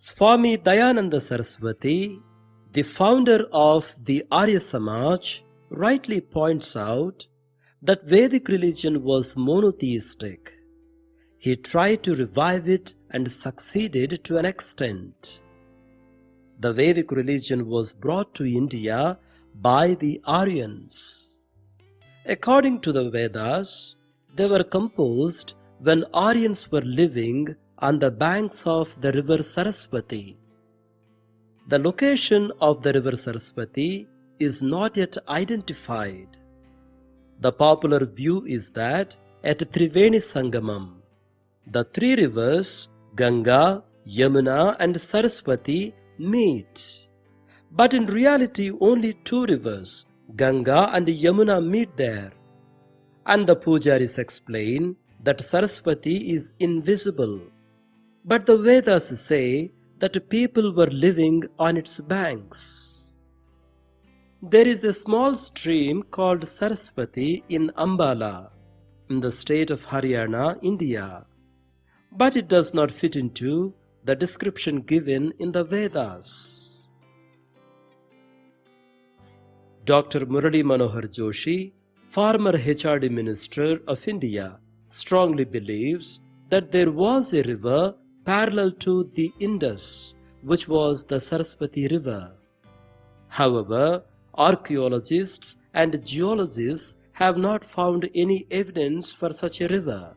Swami Dayananda Saraswati, the founder of the Arya Samaj, rightly points out that Vedic religion was monotheistic. He tried to revive it and succeeded to an extent. The Vedic religion was brought to India by the Aryans. According to the Vedas, they were composed when Aryans were living on the banks of the river Saraswati. The location of the river Saraswati is not yet identified. The popular view is that at Triveni Sangamam, the three rivers Ganga, Yamuna and Saraswati meet. But in reality only two rivers, Ganga and Yamuna, meet there. And the Pujaris explain that Saraswati is invisible. But the Vedas say that people were living on its banks. There is a small stream called Saraswati in Ambala, in the state of Haryana, India. But it does not fit into the description given in the Vedas. Dr. Murali Manohar Joshi, former HRD Minister of India, strongly believes that there was a river parallel to the Indus, which was the Saraswati River. However, archaeologists and geologists have not found any evidence for such a river.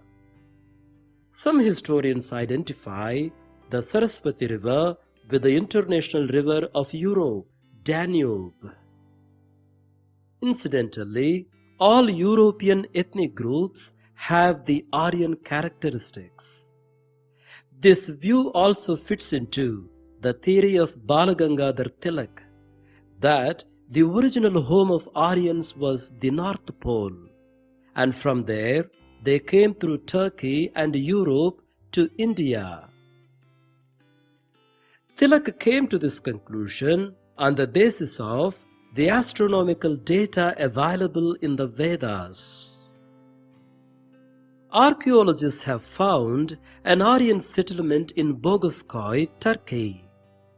Some historians identify the Saraswati River with the international river of Europe, Danube. Incidentally, all European ethnic groups have the Aryan characteristics. This view also fits into the theory of Balagangadhar Tilak, that the original home of Aryans was the North Pole, and from there they came through Turkey and Europe to India. Tilak came to this conclusion on the basis of the astronomical data available in the Vedas. Archaeologists have found an Aryan settlement in Boghaz-koi, Turkey,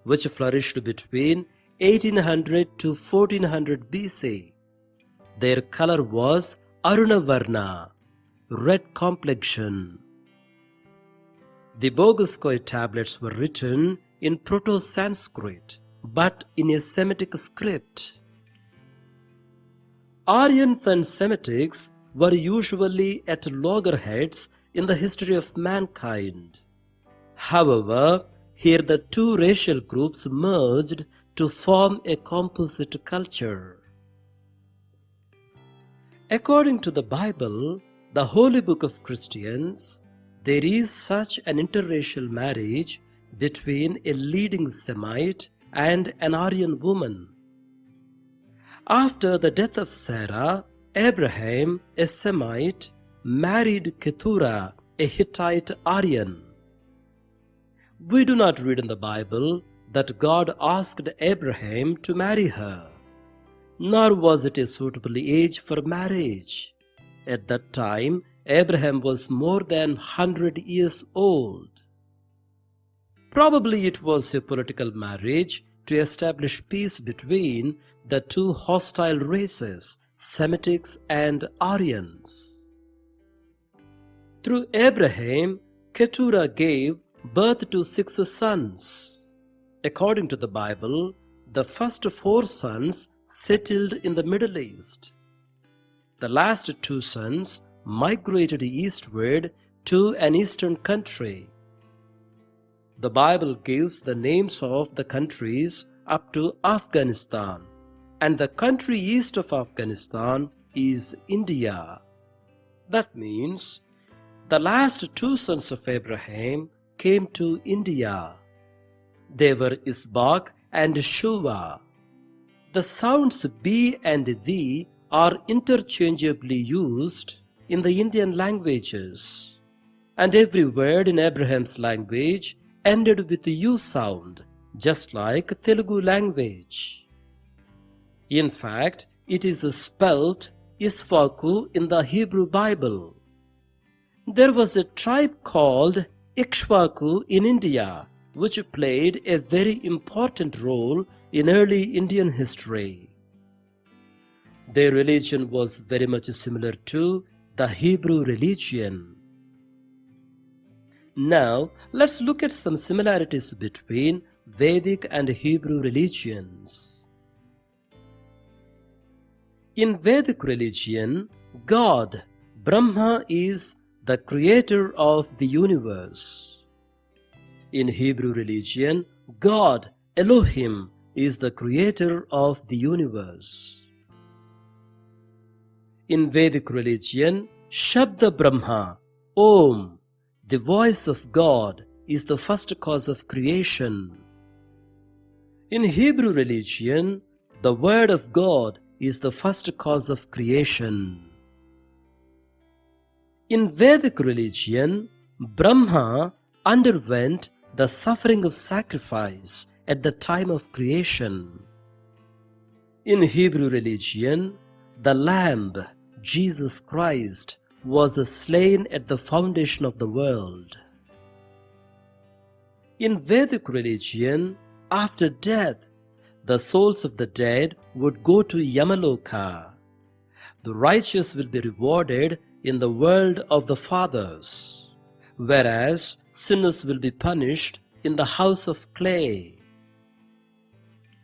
which flourished between 1800 to 1400 BC. Their color was Arunavarna, red complexion. The Boghaz-koi tablets were written in proto-Sanskrit, but in a Semitic script. Aryans and Semitics were usually at loggerheads in the history of mankind. However, here the two racial groups merged to form a composite culture. According to the Bible, the holy book of Christians, there is such an interracial marriage between a leading Semite and an Aryan woman. After the death of Sarah, Abraham, a Semite, married Keturah, a Hittite Aryan. We do not read in the Bible that God asked Abraham to marry her, nor was it a suitable age for marriage. At that time, Abraham was more than 100 years old. Probably it was a political marriage to establish peace between the two hostile races, Semitics and Aryans. Through Abraham, Keturah gave birth to 6 sons. According to the Bible, the first 4 sons settled in the Middle East. The last 2 sons migrated eastward to an eastern country. The Bible gives the names of the countries up to Afghanistan, and the country east of Afghanistan is India. That means the last 2 sons of Abraham came to India. They were Isbak and Shua. The sounds B and V are interchangeably used in the Indian languages, and every word in Abraham's language ended with the U sound, just like Telugu language. In fact, it is spelt Isfaku in the Hebrew Bible. There was a tribe called Ikshvaku in India, which played a very important role in early Indian history. Their religion was very much similar to the Hebrew religion. Now, let's look at some similarities between Vedic and Hebrew religions. In Vedic religion, God, Brahma, is the creator of the universe. In Hebrew religion, God, Elohim, is the creator of the universe. In Vedic religion, Shabda Brahma, Om, the voice of God, is the first cause of creation. In Hebrew religion, the word of God is the first cause of creation. In Vedic religion, Brahma underwent the suffering of sacrifice at the time of creation. In Hebrew religion, the Lamb, Jesus Christ, was slain at the foundation of the world. In Vedic religion, after death, the souls of the dead would go to Yamaloka. The righteous will be rewarded in the world of the fathers, whereas sinners will be punished in the house of clay.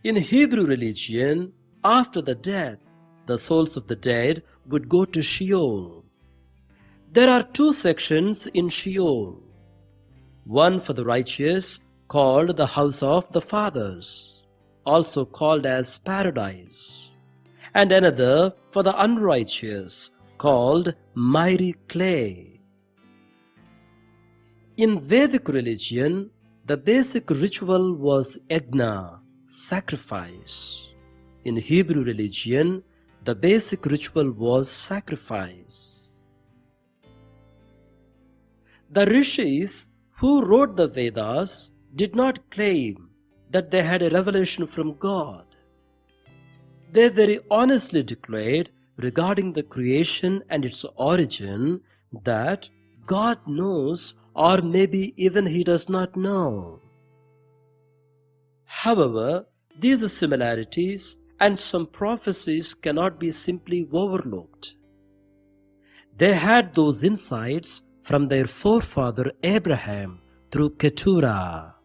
In Hebrew religion, after the death, the souls of the dead would go to Sheol. There are two sections in Sheol, one for the righteous, called the house of the fathers, also called as paradise, and another for the unrighteous, called miry clay. In Vedic religion, the basic ritual was yajna, sacrifice. In Hebrew religion, the basic ritual was sacrifice. The rishis who wrote the Vedas did not claim that they had a revelation from God. They very honestly declared regarding the creation and its origin that God knows, or maybe even He does not know. However, these similarities and some prophecies cannot be simply overlooked. They had those insights from their forefather Abraham through Keturah.